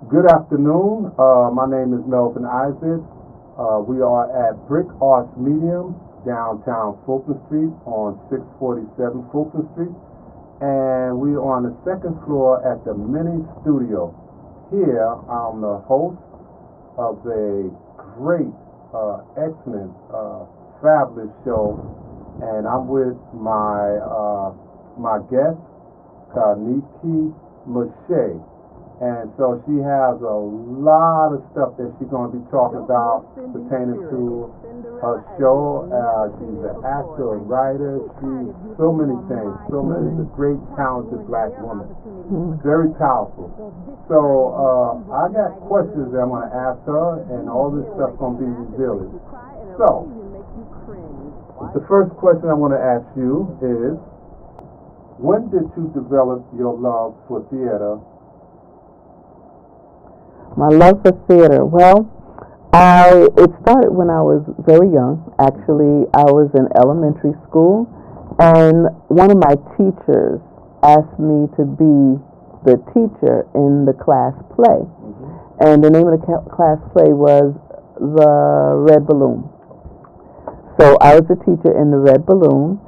Good afternoon. My name is Melvin Isaac. We are at Brick Arts Medium, downtown Fulton Street on 647 Fulton Street. And we are on the second floor at the Mini Studio. Here, I'm the host of a great, excellent, fabulous show. And I'm with my guest, Kenike Miche. And so she has a lot of stuff that she's going to be talking about pertaining to her show. She's an actor, a writer. She's so many things. She's a great, talented black woman. Very powerful. So I got questions that I'm going to ask her, and all this stuff going to be revealed. So the first question I want to ask you is, when did you develop your love for theater? My love for theater. Well, it started when I was very young. Actually, I was in elementary school, and one of my teachers asked me to be the teacher in the class play. And the name of the class play was The Red Balloon. So I was the teacher in The Red Balloon,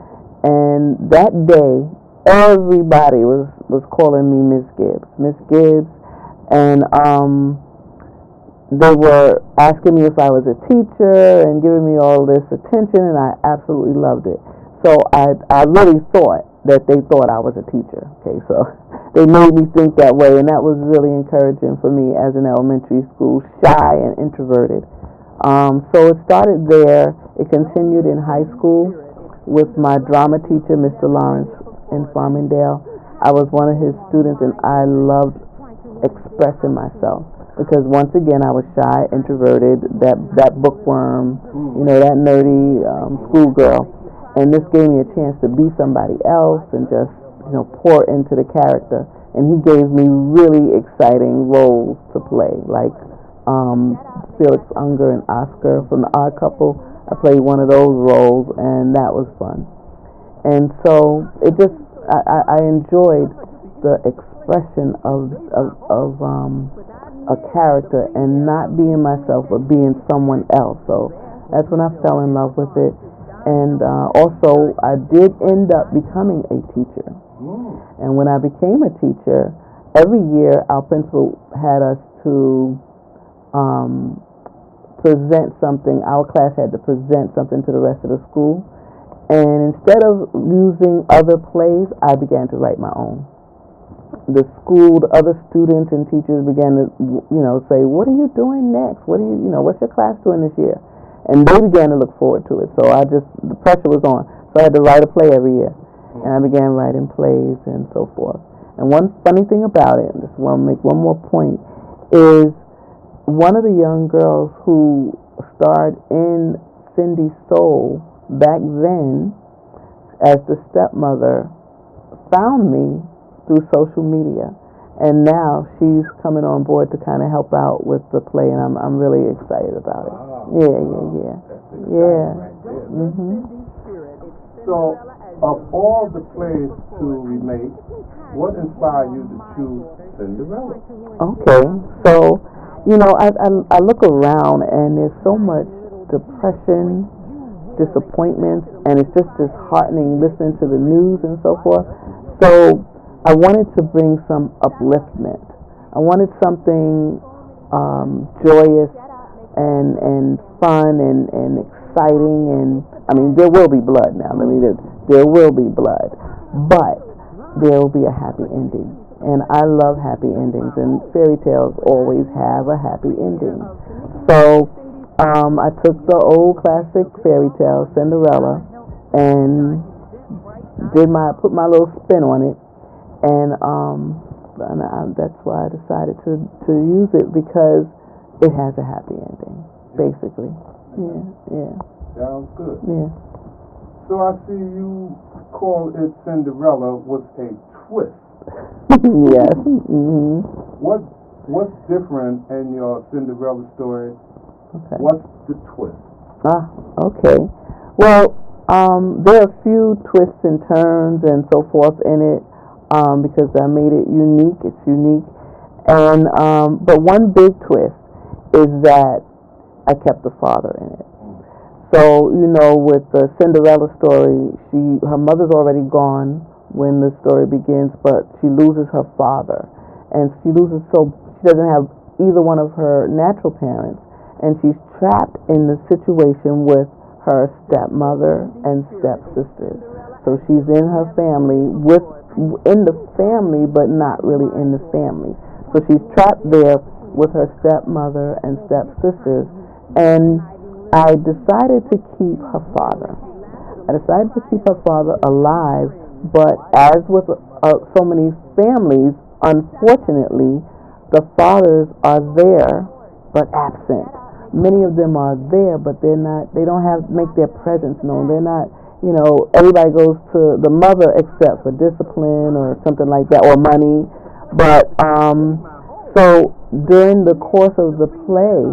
and that day, everybody was calling me Miss Gibbs. And they were asking me if I was a teacher and giving me all this attention, and I absolutely loved it. So I really thought that they thought I was a teacher. Okay, so they made me think that way, and that was really encouraging for me as an elementary school, shy and introverted. So it started there. It continued in high school with my drama teacher, Mr. Lawrence in Farmingdale. I was one of his students, and I loved expressing myself because once again I was shy, introverted, that bookworm, that nerdy schoolgirl, and this gave me a chance to be somebody else and just pour into the character. And he gave me really exciting roles to play, like Felix Unger and Oscar from The Odd Couple. I played one of those roles, and that was fun. And so it just I enjoyed the expression of a character and not being myself but being someone else. So that's when I fell in love with it. And also I did end up becoming a teacher. And when I became a teacher, every year our principal had us to present something. Our class had to present something to the rest of the school. And instead of using other plays, I began to write my own. The school, the other students and teachers began to, say, "What are you doing next? What's your class doing this year?" And they began to look forward to it. So the pressure was on. So I had to write a play every year. And I began writing plays and so forth. And one funny thing about it, and just want to make one more point, is one of the young girls who starred in Cindy's Soul back then as the stepmother found me through social media, and now she's coming on board to kind of help out with the play, and I'm really excited about it. Yeah. So, of all the plays to remake, what inspired you to choose Cinderella? Okay, so I look around, and there's so much depression, disappointments, and it's just disheartening listening to the news and so forth. So I wanted to bring some upliftment. I wanted something joyous and fun and exciting. And I mean, there will be blood now. There will be blood, but there will be a happy ending. And I love happy endings, and fairy tales always have a happy ending. So I took the old classic fairy tale, Cinderella, and put my little spin on it. And that's why I decided to use it, because it has a happy ending, basically. Yeah. Sounds good. Yeah. So I see you call it Cinderella with a twist. Yes. Mm-hmm. What's different in your Cinderella story? Okay. What's the twist? Okay. Well, there are a few twists and turns and so forth in it, because I made it unique. It's unique. And but one big twist is that I kept the father in it. So, with the Cinderella story, her mother's already gone when the story begins, but she loses her father. And she doesn't have either one of her natural parents, and she's trapped in the situation with her stepmother and stepsisters. So she's in her family, in the family, but not really in the family. So she's trapped there with her stepmother and stepsisters, and I decided to keep her father. I decided to keep her father alive, but as with so many families, unfortunately, the fathers are there but absent. Many of them are there, but they're not. They don't make their presence known. They're not. Everybody goes to the mother except for discipline or something like that, or money. But so during the course of the play,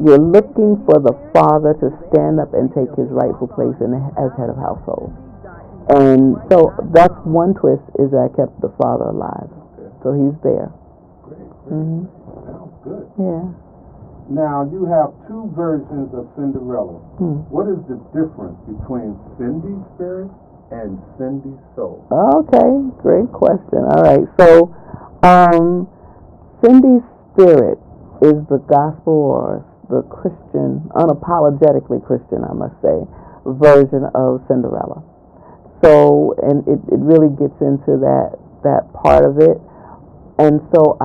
you're looking for the father to stand up and take his rightful place as head of household. And so that's one twist, is that I kept the father alive. So he's there. Great. Mm-hmm. Sounds good. Yeah. Now, you have two versions of Cinderella. What is the difference between Cindy's spirit and Cindy's soul? Okay, great question. All right, so Cindy's spirit is the gospel, or the Christian, unapologetically Christian, I must say, version of Cinderella. So, and it really gets into that part of it. And so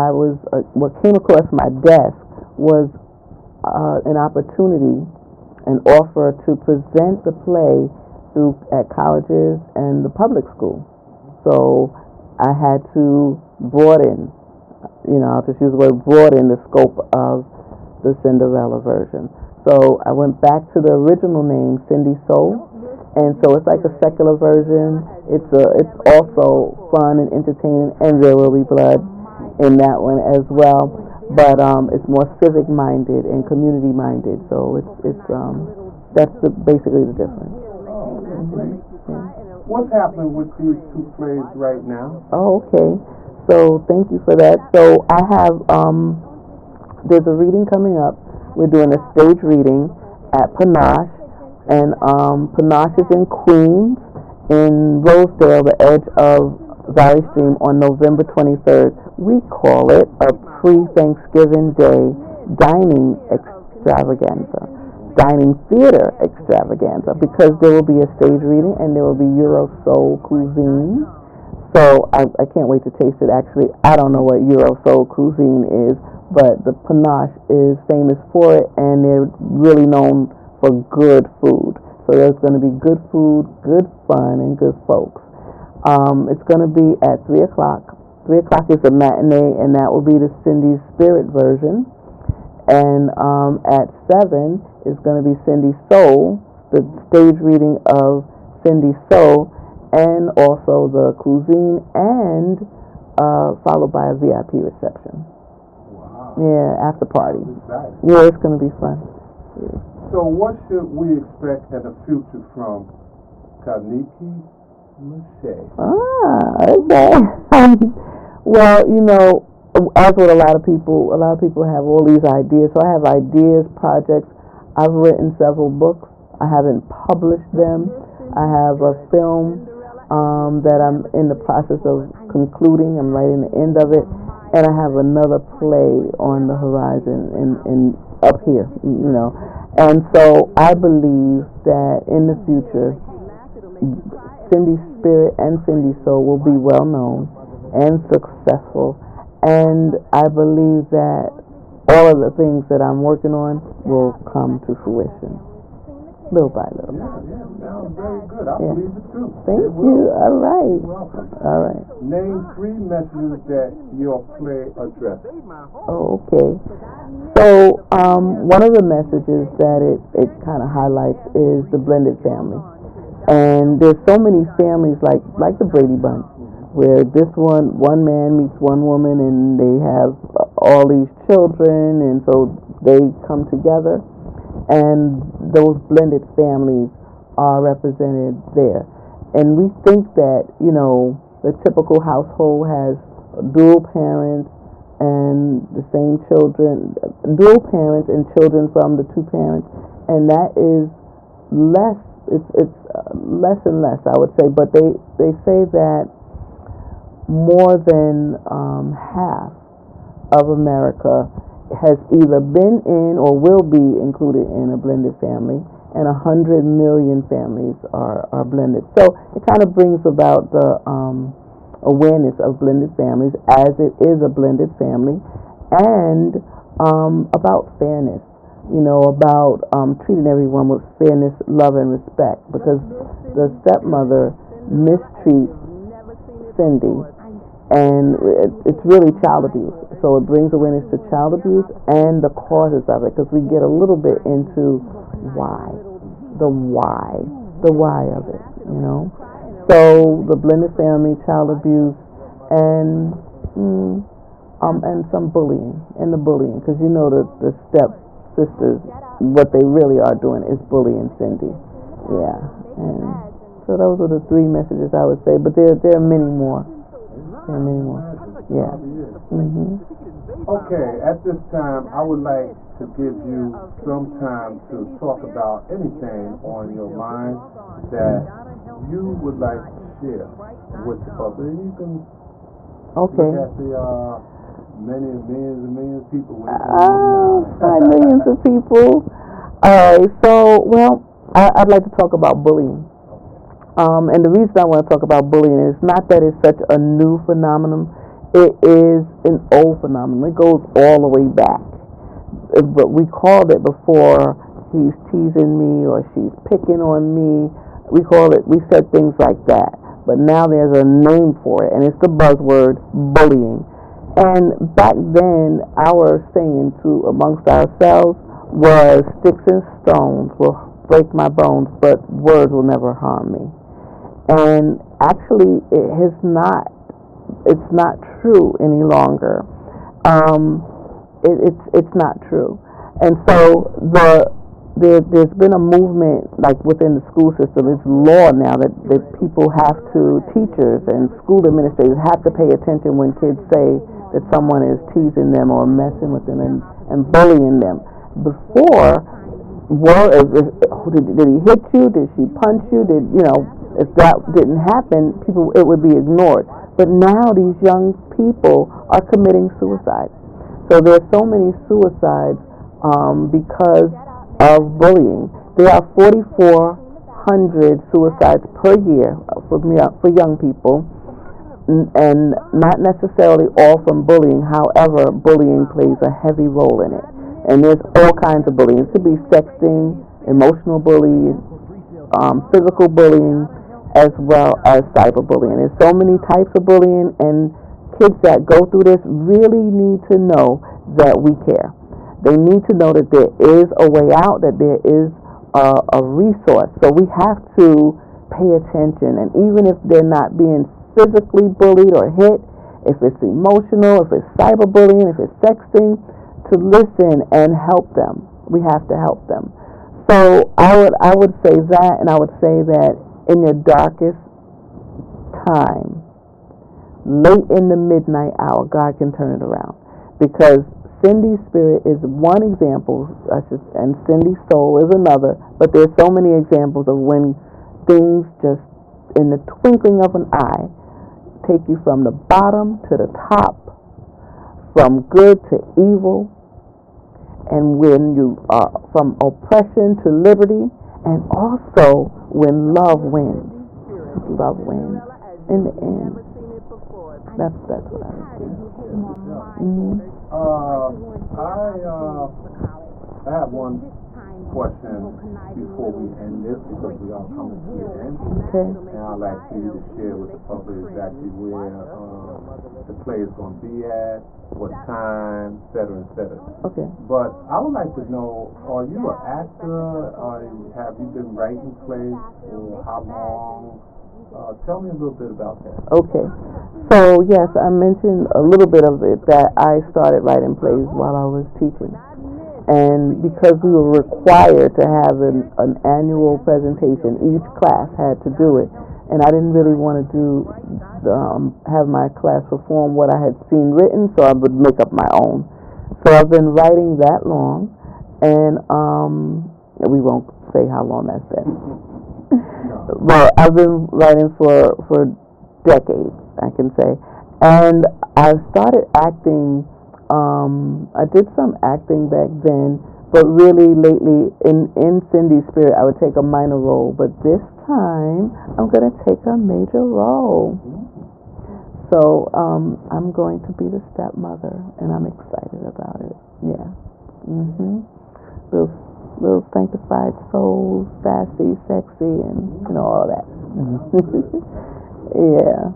what came across my desk was an opportunity, an offer to present the play at colleges and the public school. So I had to broaden, I'll just use the word broaden, the scope of the Cinderella version. So I went back to the original name, Cindy Soul, and so it's like a secular version. It's also fun and entertaining, and there will be blood in that one as well. But it's more civic minded and community minded. So that's basically the difference. Oh, great. Yeah. What's happening with these two plays right now? Oh, okay. So thank you for that. So I have there's a reading coming up. We're doing a stage reading at Pa-Nash, and Pa-Nash is in Queens, in Rosedale, the edge of Valley Stream, on November 23rd. We call it a pre-Thanksgiving Day dining extravaganza, dining theater extravaganza, because there will be a stage reading and there will be Eurosoul cuisine. So I can't wait to taste it. Actually, I don't know what Eurosoul cuisine is, but the Pa-Nash is famous for it, and they're really known for good food. So there's going to be good food, good fun, and good folks. It's going to be at 3 o'clock. 3 o'clock is a matinee, and that will be the Cindy's Spirit version. And at 7 is going to be Cindy Soul, the stage reading of Cindy Soul, and also the cuisine, and followed by a VIP reception. Wow. Yeah, after party. Exciting. Yeah, it's going to be fun. Yeah. So what should we expect in the future from Kenike Miche? Okay. Well, as with a lot of people have all these ideas. So I have ideas, projects. I've written several books. I haven't published them. I have a film that I'm in the process of concluding. I'm writing the end of it. And I have another play on the horizon and up here, And so I believe that in the future, Cindy's Spirit and Cindy Soul will be well known and successful. And I believe that all of the things that I'm working on will come to fruition, little by little. Yeah, sounds very good. I believe it too. Thank you. All right. You're welcome. All right. Name 3 messages that your play addresses. Oh, okay. So one of the messages that it kind of highlights is the blended family. And there's so many families like the Brady Bunch, where this one man meets one woman and they have all these children, and so they come together, and those blended families are represented there. And we think that, the typical household has dual parents, and the same children, dual parents and children from the two parents, and that is less. It's less and less, I would say. But they say that more than half of America has either been in or will be included in a blended family, and 100 million families are blended. So it kind of brings about the awareness of blended families, as it is a blended family, and about fairness, about treating everyone with fairness, love, and respect, because the stepmother mistreats Cindy, and it's really child abuse. So it brings awareness to child abuse and the causes of it, because we get a little bit into the why of it, So the blended family, child abuse, and some bullying, because the step sisters, what they really are doing is bullying Cindy. Yeah, and so those are the three messages I would say, but there are many more. Yeah. Okay, at this time, I would like to give you some time to talk about anything on your mind that you would like to share with the public. And you can look at the millions and millions of people. 5 millions of people. Alright, so, I'd like to talk about bullying. And the reason I want to talk about bullying is not that it's such a new phenomenon. It is an old phenomenon. It goes all the way back. But we called it before, he's teasing me or she's picking on me. We said things like that. But now there's a name for it, and it's the buzzword bullying. And back then, our saying amongst ourselves was, sticks and stones will break my bones, but words will never harm me. And actually, it's not true any longer. It's not true. And so there's been a movement, like within the school system. It's law now that people teachers and school administrators have to pay attention when kids say that someone is teasing them or messing with them and bullying them. Before, did he hit you? Did she punch you? If that didn't happen, it would be ignored. But now these young people are committing suicide. So there's so many suicides because of bullying. There are 4,400 suicides per year for young people, and not necessarily all from bullying. However, bullying plays a heavy role in it. And there's all kinds of bullying. It could be sexting, emotional bullying, physical bullying, as well as cyberbullying. There's so many types of bullying, and kids that go through this really need to know that we care. They need to know that there is a way out, that there is a resource. So we have to pay attention, and even if they're not being physically bullied or hit, if it's emotional, if it's cyberbullying, if it's sexting, to listen and help them. We have to help them. So I would say that, and I would say that in your darkest time, late in the midnight hour, God can turn it around. Because Cindy's spirit is one example, and Cindy's soul is another, but there's so many examples of when things just, in the twinkling of an eye, take you from the bottom to the top, from good to evil, and when you are from oppression to liberty, and also when love wins. Love wins in the end. That's what I would say. I have one question before we end this, because we are coming to the end. Okay. And I'd like for you to share with the public exactly where the play is going to be at, what time, et cetera, et cetera. Okay. But I would like to know, are you an actor? Have you been writing plays for how long? Tell me a little bit about that. Okay. So, yes, I mentioned a little bit of it, that I started writing plays while I was teaching. And because we were required to have an annual presentation, each class had to do it, and I didn't really want to have my class perform what I had seen written, so I would make up my own. So I've been writing that long, and we won't say how long that's been. But I've been writing for decades, I can say. And I started acting. I did some acting back then, but really lately in Cindy's Spirit, I would take a minor role. But this time, I'm going to take a major role. So I'm going to be the stepmother, and I'm excited about it. Yeah. Little sanctified souls, sassy, sexy, and all that. Yeah.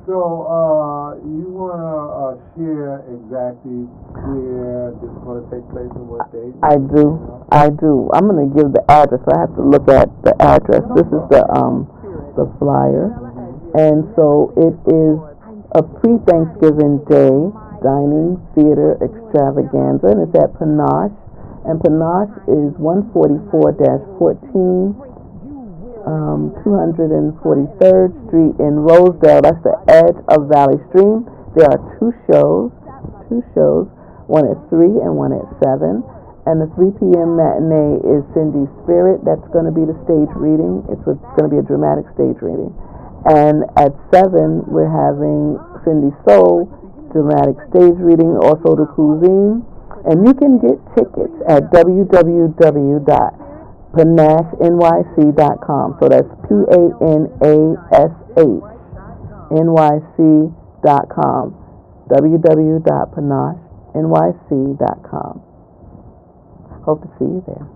So you want to share exactly where this is going to take place and what date? I do. I'm going to give the address. I have to look at the address. This is the flyer. And so it is a pre-Thanksgiving Day dining theater extravaganza, and it's at Pa-Nash. And Pa-Nash is 144-14, 243rd Street in Rosedale. That's the edge of Valley Stream. There are two shows, one at 3 and one at 7. And the 3 p.m. matinee is Cindy's Spirit. That's going to be the stage reading. It's going to be a dramatic stage reading. And at 7, we're having Cindy's Soul, dramatic stage reading, also the CUISINE. And you can get tickets at www.panashnyc.com. So that's PANASH NYC.com. www.panashnyc.com. Hope to see you there.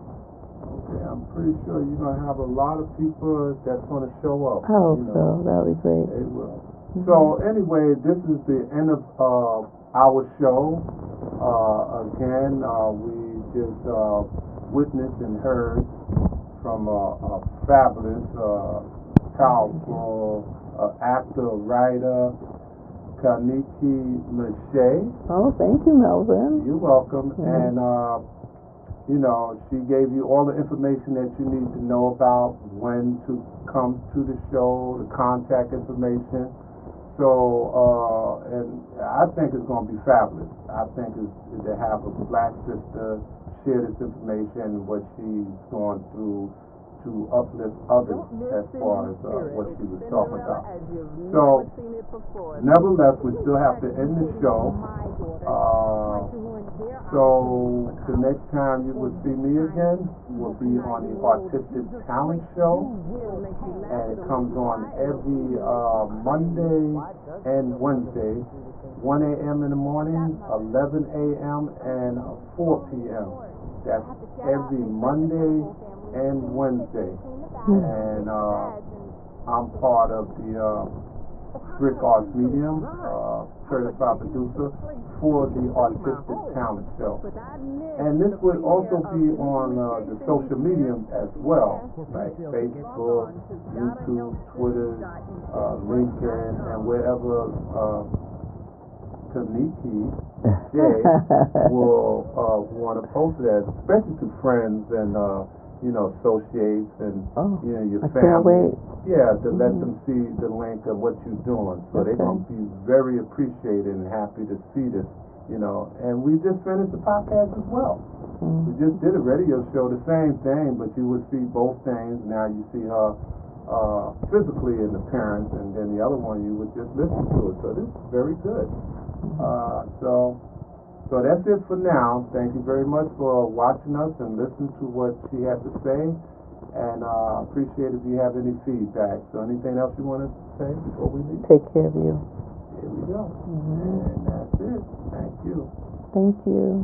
Okay, I'm pretty sure you're going to have a lot of people that's going to show up. I hope so. That'll be great. They will. So anyway, this is the end of our show. Again, we just witnessed and heard from a fabulous, powerful actor, writer, Kenike Miche. Oh, thank you, Melvin. You're welcome. And she gave you all the information that you need to know about when to come to the show, the contact information. So, and I think it's going to be fabulous. I think to have a black sister share this information, what she's going through to uplift others as far as what she was talking about. So, nevertheless, we still have to end the show. So, the next time you will see me again will be on the Artistic Talent Show. And it comes on every Monday and Wednesday, 1 a.m. in the morning, 11 a.m., and 4 p.m. That's every Monday and Wednesday. And I'm part of the Brick Arts Medium, certified producer for the Artistic Talent Show. And this would also be on the social media as well, like Facebook, YouTube, Twitter, LinkedIn, and wherever Kenike will want to post that, especially to friends and associates and your family. Can't wait. Yeah, to let them see the link of what you're doing. So they're going to be very appreciated and happy to see this, And we just finished the podcast as well. We just did a radio show, the same thing, but you would see both things. Now you see her physically in appearance, and then the other one you would just listen to it. So this is very good. So that's it for now. Thank you very much for watching us and listening to what she had to say. And appreciate if you have any feedback. So anything else you want to say before we leave? Take care of you. Here we go. And that's it. Thank you. Thank you.